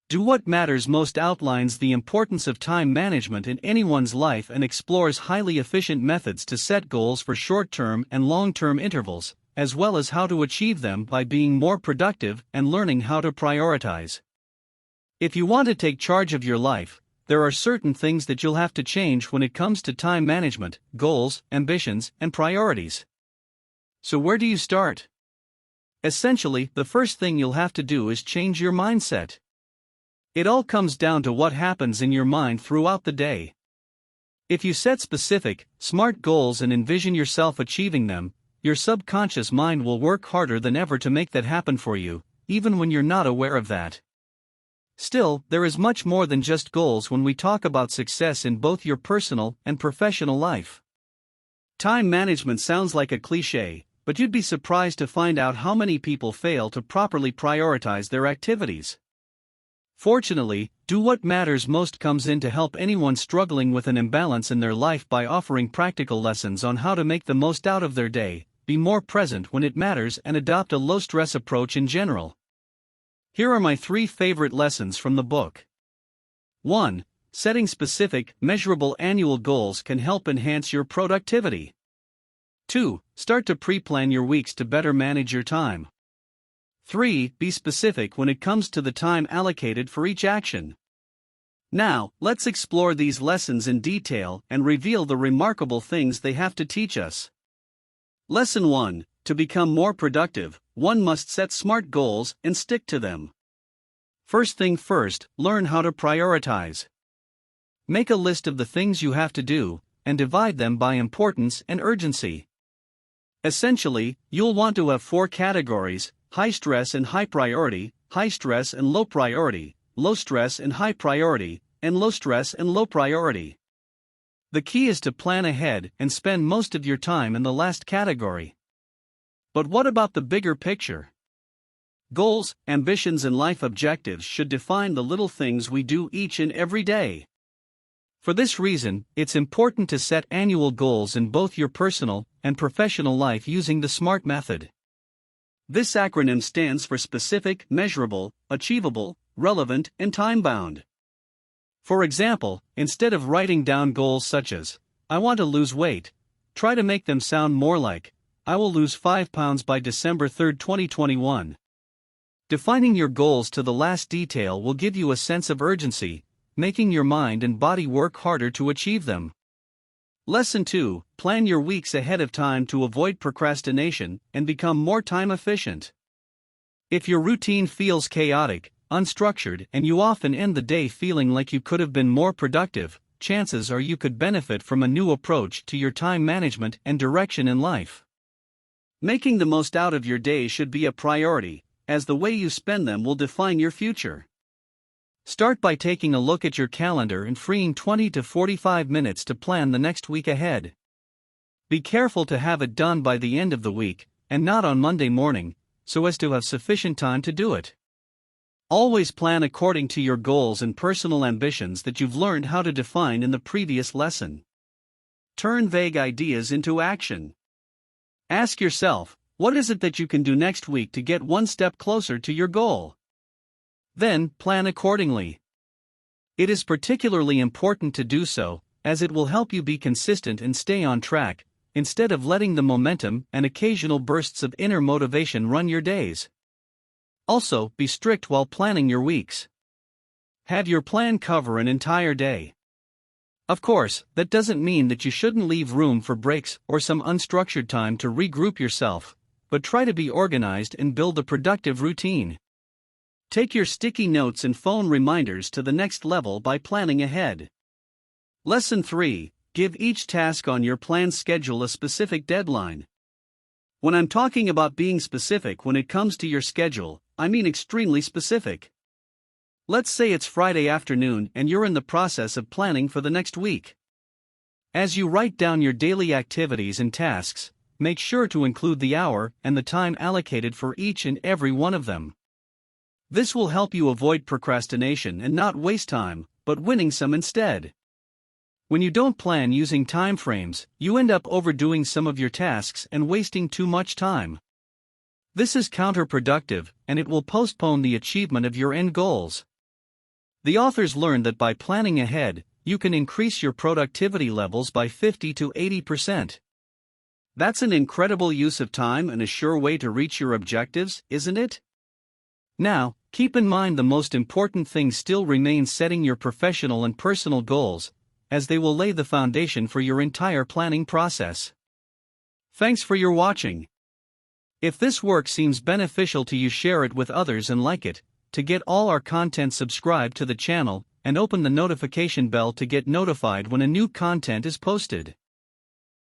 Do What Matters Most outlines the importance of time management in anyone's life and explores highly efficient methods to set goals for short-term and long-term intervals, as well as how to achieve them by being more productive and learning how to prioritize. If you want to take charge of your life, there are certain things that you'll have to change when it comes to time management, goals, ambitions, and priorities. So where do you start? Essentially, the first thing you'll have to do is change your mindset. It all comes down to what happens in your mind throughout the day. If you set specific, smart goals and envision yourself achieving them, your subconscious mind will work harder than ever to make that happen for you, even when you're not aware of that. Still, there is much more than just goals when we talk about success in both your personal and professional life. Time management sounds like a cliché, but you'd be surprised to find out how many people fail to properly prioritize their activities. Fortunately, Do What Matters Most comes in to help anyone struggling with an imbalance in their life by offering practical lessons on how to make the most out of their day, be more present when it matters, and adopt a low-stress approach in general. Here are my 3 favorite lessons from the book. 1. Setting specific, measurable annual goals can help enhance your productivity. 2. Start to pre-plan your weeks to better manage your time. 3. Be specific when it comes to the time allocated for each action. Now, let's explore these lessons in detail and reveal the remarkable things they have to teach us. Lesson 1. To become more productive, one must set smart goals and stick to them. First thing first, learn how to prioritize. Make a list of the things you have to do, and divide them by importance and urgency. Essentially, you'll want to have 4 categories: high stress and high priority, high stress and low priority, low stress and high priority, and low stress and low priority. The key is to plan ahead and spend most of your time in the last category. But what about the bigger picture? Goals, ambitions, and life objectives should define the little things we do each and every day. For this reason, it's important to set annual goals in both your personal and professional life using the SMART method. This acronym stands for specific, measurable, achievable, relevant, and time-bound. For example, instead of writing down goals such as, "I want to lose weight," try to make them sound more like, "I will lose 5 pounds by December 3, 2021. Defining your goals to the last detail will give you a sense of urgency, making your mind and body work harder to achieve them. Lesson 2. Plan your weeks ahead of time to avoid procrastination and become more time efficient. If your routine feels chaotic, unstructured, and you often end the day feeling like you could have been more productive, chances are you could benefit from a new approach to your time management and direction in life. Making the most out of your day should be a priority, as the way you spend them will define your future. Start by taking a look at your calendar and freeing 20 to 45 minutes to plan the next week ahead. Be careful to have it done by the end of the week, and not on Monday morning, so as to have sufficient time to do it. Always plan according to your goals and personal ambitions that you've learned how to define in the previous lesson. Turn vague ideas into action. Ask yourself, what is it that you can do next week to get one step closer to your goal? Then, plan accordingly. It is particularly important to do so, as it will help you be consistent and stay on track, instead of letting the momentum and occasional bursts of inner motivation run your days. Also, be strict while planning your weeks. Have your plan cover an entire day. Of course, that doesn't mean that you shouldn't leave room for breaks or some unstructured time to regroup yourself, but try to be organized and build a productive routine. Take your sticky notes and phone reminders to the next level by planning ahead. Lesson 3. Give each task on your planned schedule a specific deadline. When I'm talking about being specific when it comes to your schedule, I mean extremely specific. Let's say it's Friday afternoon and you're in the process of planning for the next week. As you write down your daily activities and tasks, make sure to include the hour and the time allocated for each and every one of them. This will help you avoid procrastination and not waste time, but winning some instead. When you don't plan using time frames, you end up overdoing some of your tasks and wasting too much time. This is counterproductive, and it will postpone the achievement of your end goals. The authors learned that by planning ahead, you can increase your productivity levels by 50 to 80%. That's an incredible use of time and a sure way to reach your objectives, isn't it? Now, keep in mind the most important thing still remains: setting your professional and personal goals, as they will lay the foundation for your entire planning process. Thanks for your watching. If this work seems beneficial to you, share it with others and like it. To get all our content, subscribe to the channel and open the notification bell to get notified when a new content is posted.